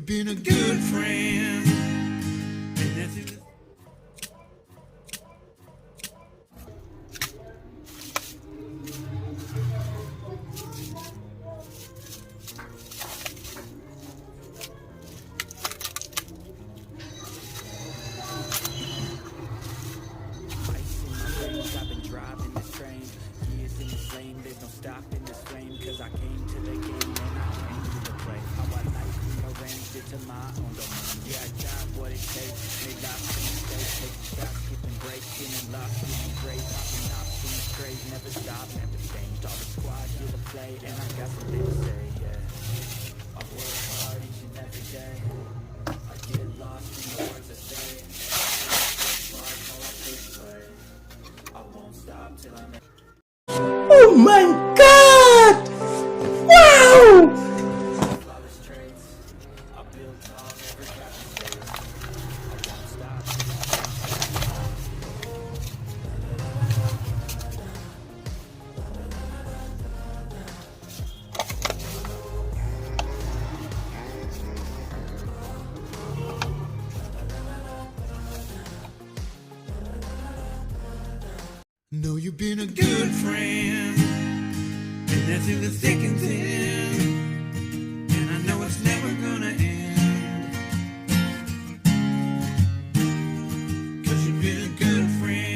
you've been a good friend. And that's it. I've been driving this train, years in this lane, there's no stopping this flame, cause I came to the game and I came to the play. How I like arranged it to my own domain. Yeah, I got what it takes, made lots of mistakes, taking shots, skipping breaks, getting lost, getting great, popping off, being straight, never stop, never changed. All the squad here to play, and I got something to say, yeah. I work hard each and every day, I get lost in the words I say. Oh my God! Wow! Know you've been a good friend, and that's in the thick and thin, and I know it's never gonna end, 'cause you've been a good friend.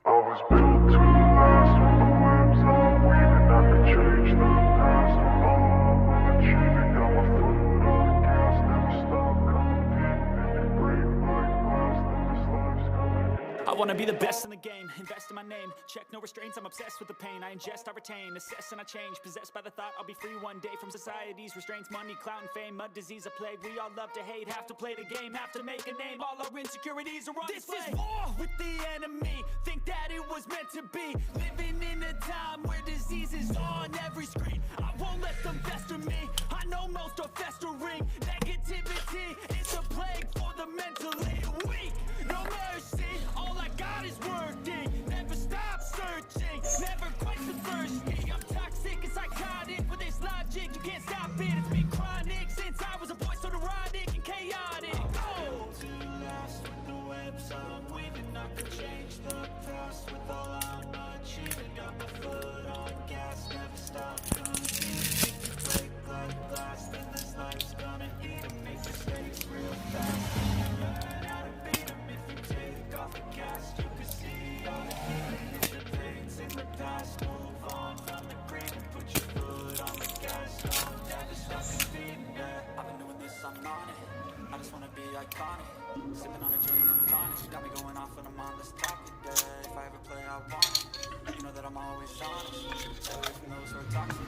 I was built to last with the webs I'm weaving. I could change the past with all I'm achieving. Got my foot on the gas, never stop competing. If you break my glass, then this life's gonna end. I wanna be the best in the game, invest in my name, check no restraints, I'm obsessed with the pain. I ingest, I retain, assess and I change, possessed by the thought I'll be free one day from society's restraints. Money, clout and fame, mud, disease, a plague. We all love to hate, have to play the game, have to make a name. All our insecurities are on display. This is war with the enemy, think that it was meant to be. Living in a time where disease is on every screen. I won't let them fester me, I know most are festering. Negativity is a plague for the mentally weak. No mercy, all I got is working. Never stop searching, never quite the thirsty. I'm toxic and psychotic with this logic, you can't stop it. It's been chronic since I was a boy, so neurotic and chaotic. Oh, to last with the webs I'm weaving. I could change the past with all I'm achieving. Got my foot on gas, never stop competing. If you break like glass, then this life's gonna eat 'em. Make mistakes real fast, learn how to beat 'em. If you take off the gas, you can see all the heat. If the things in the past, move on from the green and put your foot on the gas. Don't never stop competing, yeah. I've been doing this, I'm on it. I just wanna be iconic, sipping on a gin and tonic. Got me going off when I'm on this topic, yeah. If I ever play, I want it. You know that I'm always honest. Stay away from those who are toxic.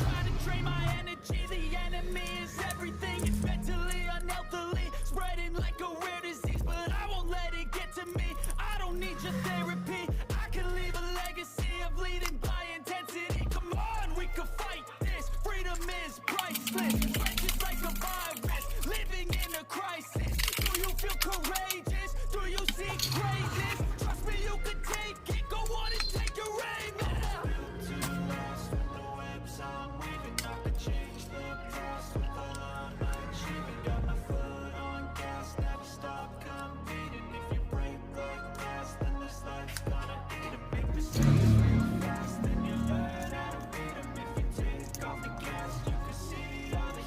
Try to drain my energy, the enemy is everything. It's mentally, unhealthily, spreading like a rare disease. But I won't let it get to me, I don't need your therapy. I can leave a legacy of leading by intensity. Come on, we can fight this, freedom is priceless. Spread just like a virus, living in a crisis. Do you feel courageous? Do you seek greatness? Trust me, you can take it, go on and take your aim. Built to last with the webs I'm weaving. I could change the past with all I'm achieving. Got my foot on gas, never stop competing. If you break like glass, then this life's gonna eat 'em. Make mistakes real fast, then you learn how to beat 'em. If you take off the gas, you can see all the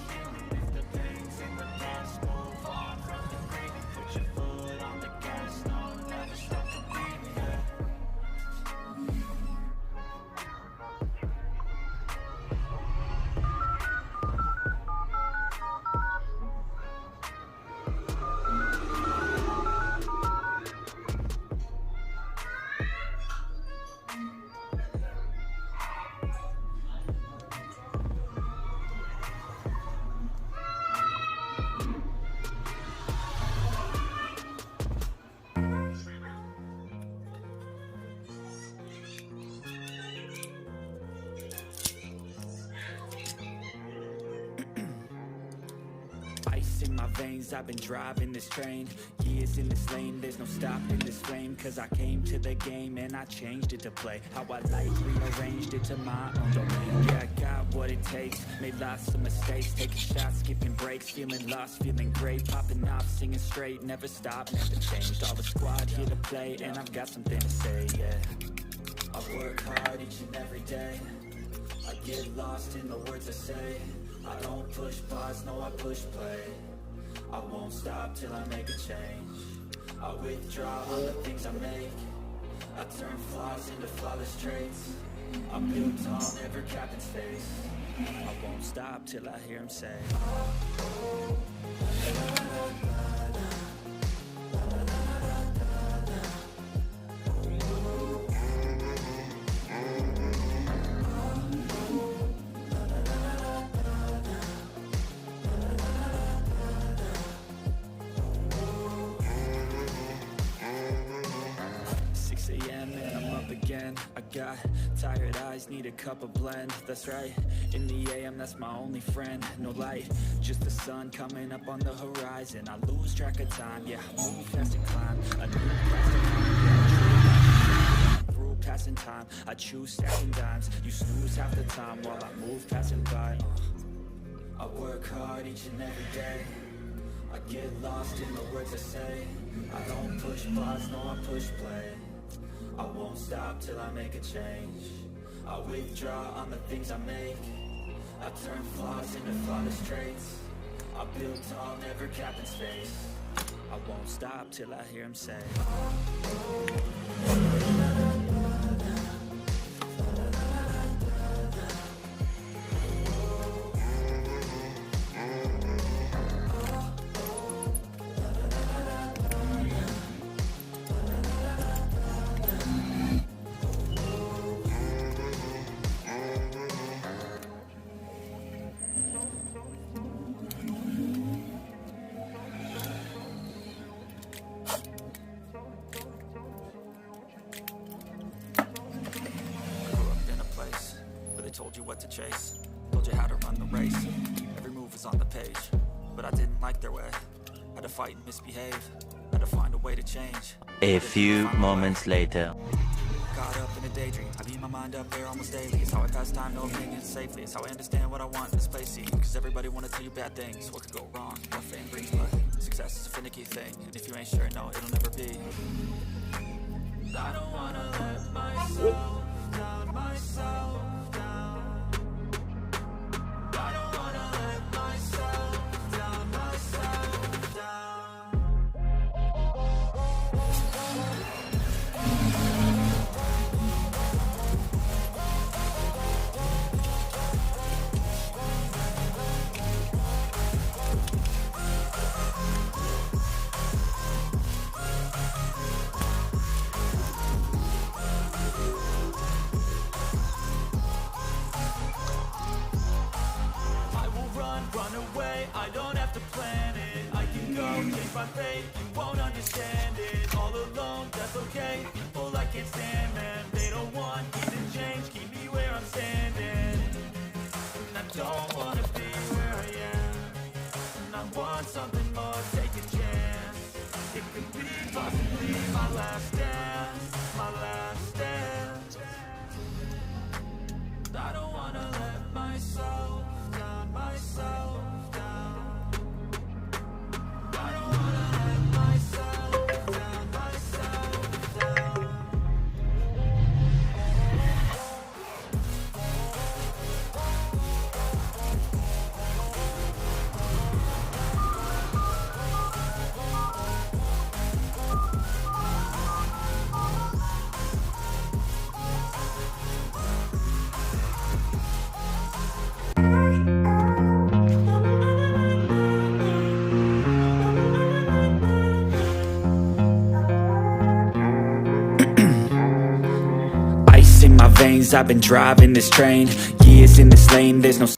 Ice in my veins, I've been driving this train. Years in this lane, there's no stopping this flame. Cause I came to the game and I changed it to play how I like, rearranged it to my own domain. Yeah, I got what it takes, made lots of mistakes, taking shots, skipping breaks, feeling lost, feeling great, popping off, singing straight, never stopped, never changed. All the squad here to play and I've got something to say, yeah. I work hard each and every day, I get lost in the words I say. I don't push pause, no I push play. I won't stop till I make a change. I withdraw on the things I make. I turn flaws into flawless traits. I'm built tall, never capping space. I won't stop till I hear him say I got tired eyes, need a cup of blend. That's right, in the AM, that's my only friend. No light, just the sun coming up on the horizon. I lose track of time, yeah, I move fast and climb. A new class to climb, yeah, through passing time, I choose stacking dimes. You snooze half the time while I move passing by. I work hard each and every day, I get lost in the words I say. I don't push pause, no I push play. I won't stop till I make a change. I withdraw on the things I make. I turn flaws into flawless traits. I build tall, never capping space. I won't stop till I hear him say told you what to chase, told you how to run the race. Every move was on the page, but I didn't like their way. Had to fight and misbehave, had to find a way to change. A few moments later. Caught up in a daydream, I beat my mind up there almost daily. It's how I pass time, no opinions safely. It's how I understand what I want in this place, see. Cause everybody wanna tell you bad things, what could go wrong, what fame brings. But success is a finicky thing, and if you ain't sure, no, it'll never be. I don't wanna let myself down, myself. I don't have to plan it, I can go change my fate. You won't understand it, all alone, that's okay. People I can't stand, man, they don't want me to change. Keep me where I'm standing, and I don't wanna be where I am. And I want something more, take a chance. It could be possibly my last dance, my last dance. I don't wanna let myself down, myself. I've been driving this train, years in this lane, there's no